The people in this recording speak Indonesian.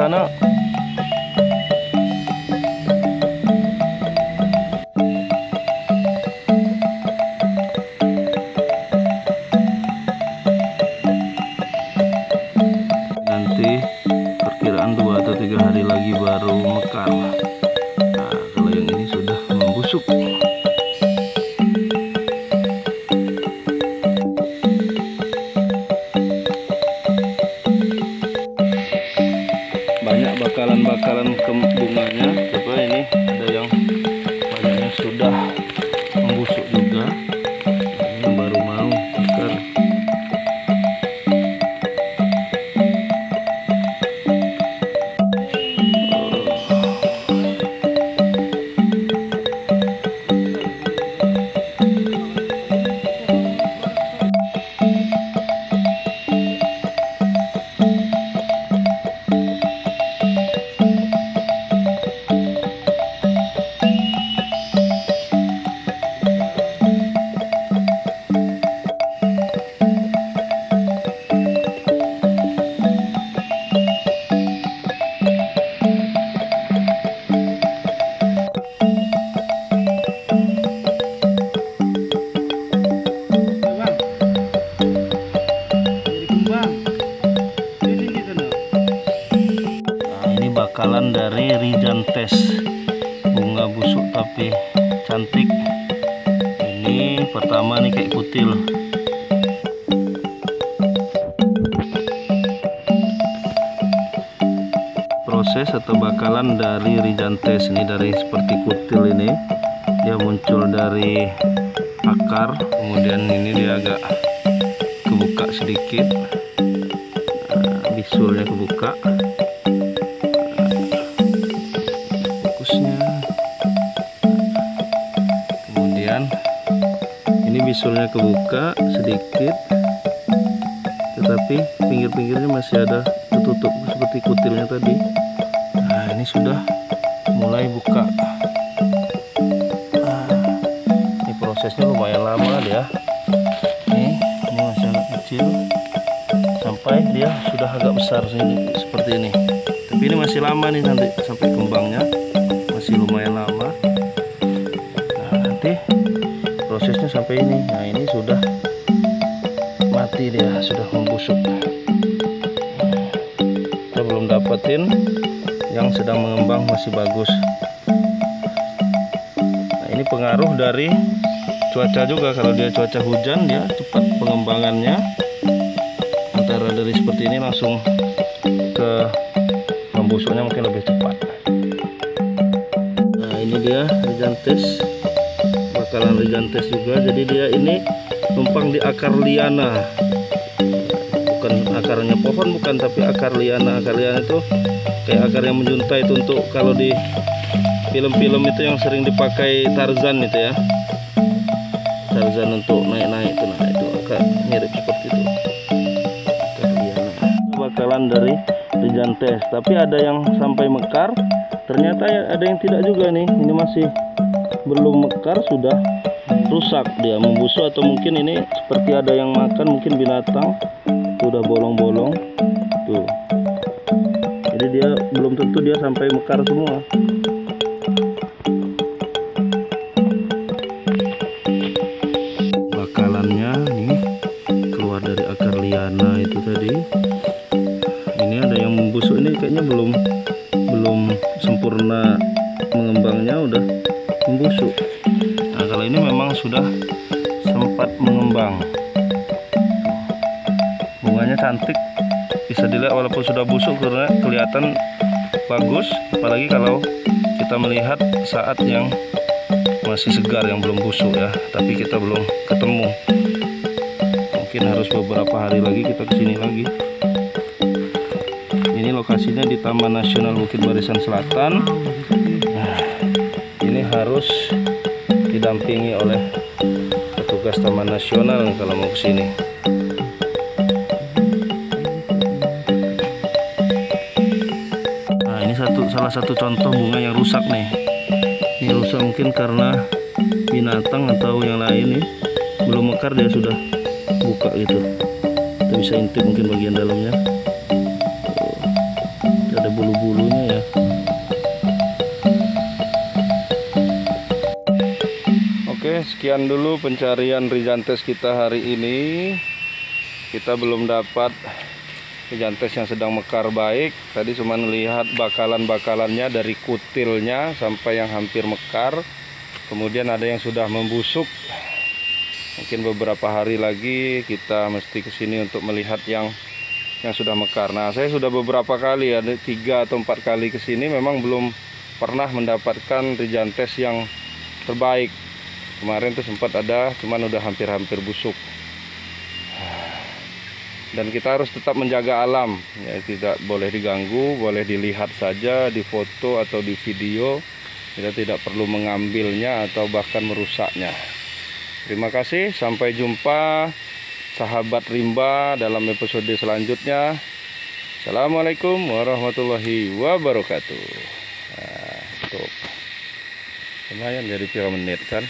sana. Nanti perkiraan 2 atau 3 hari lagi baru mekar. Nah, kalau yang ini sudah membusuk. Banyak bakalan-bakalan bunganya, coba ini ada yang banyaknya sudah membusuk juga. Ini baru mau mekar. Bakalan dari Rhizanthus, bunga busuk tapi cantik. Ini pertama nih kayak kutil. Proses atau bakalan dari Rhizanthus ini dari seperti kutil ini, dia muncul dari akar, kemudian ini dia agak kebuka sedikit, bisulnya kebuka. Kemudian ini bisulnya kebuka sedikit, tetapi pinggir-pinggirnya masih ada tertutup seperti kutilnya tadi. Nah, ini sudah mulai buka. Ini prosesnya lumayan lama dia. Ini masih agak kecil sampai dia sudah agak besar sini seperti ini. Tapi ini masih lama nih nanti sampai kembangnya, masih lumayan lama. Prosesnya sampai ini. Nah, ini sudah mati, dia sudah membusuk. Kita belum dapetin yang sedang mengembang masih bagus. Nah, ini pengaruh dari cuaca juga. Kalau dia cuaca hujan, dia cepat pengembangannya. Antara dari seperti ini langsung ke membusuknya mungkin lebih cepat. Nah, ini dia Rhizanthus, bakalan Rhizanthus juga. Jadi dia ini numpang di akar liana, bukan akarnya pohon, bukan, tapi akar liana. Akar liana itu kayak akar yang menjuntai itu, untuk kalau di film-film itu yang sering dipakai Tarzan itu ya, Tarzan untuk naik-naik itu. Nah, itu akar mirip seperti itu, akar liana. Bakalan dari Rhizanthus, tapi ada yang sampai mekar, ternyata ada yang tidak juga nih. Ini masih belum mekar sudah rusak, dia membusuk, atau mungkin ini seperti ada yang makan, mungkin binatang. Sudah bolong-bolong tuh. Jadi dia belum tentu dia sampai mekar semua. Bakalannya nih keluar dari akar liana itu tadi. Ini ada yang membusuk, ini kayaknya belum sempurna mengembangnya, udah membusuk. Nah, kalau ini memang sudah sempat mengembang. Bunganya cantik, bisa dilihat walaupun sudah busuk karena kelihatan bagus. Apalagi kalau kita melihat saat yang masih segar, yang belum busuk ya, tapi kita belum ketemu. Mungkin harus beberapa hari lagi kita kesini lagi. Ini lokasinya di Taman Nasional Bukit Barisan Selatan. Nah, ini harus didampingi oleh petugas Taman Nasional kalau mau kesini. Nah, ini salah satu contoh bunga yang rusak nih. Ini rusak mungkin karena binatang atau yang lain nih. Belum mekar dia sudah buka gitu. Kita bisa intip mungkin bagian dalamnya. Ada bulu-bulunya ya. Oke, sekian dulu pencarian Rhizanthus kita hari ini. Kita belum dapat Rhizanthus yang sedang mekar baik. Tadi cuma lihat bakalan-bakalannya dari kutilnya sampai yang hampir mekar. Kemudian ada yang sudah membusuk. Mungkin beberapa hari lagi kita mesti kesini untuk melihat yang sudah mekar. Nah, saya sudah beberapa kali, ada 3 atau 4 kali kesini, memang belum pernah mendapatkan Rhizanthus yang terbaik. Kemarin tuh sempat ada, cuman udah hampir-hampir busuk. Dan kita harus tetap menjaga alam, ya, tidak boleh diganggu, boleh dilihat saja di foto atau di video. Kita tidak perlu mengambilnya atau bahkan merusaknya. Terima kasih, sampai jumpa sahabat rimba dalam episode selanjutnya. Assalamualaikum warahmatullahi wabarakatuh. Nah, lumayan jadi 3 menit kan.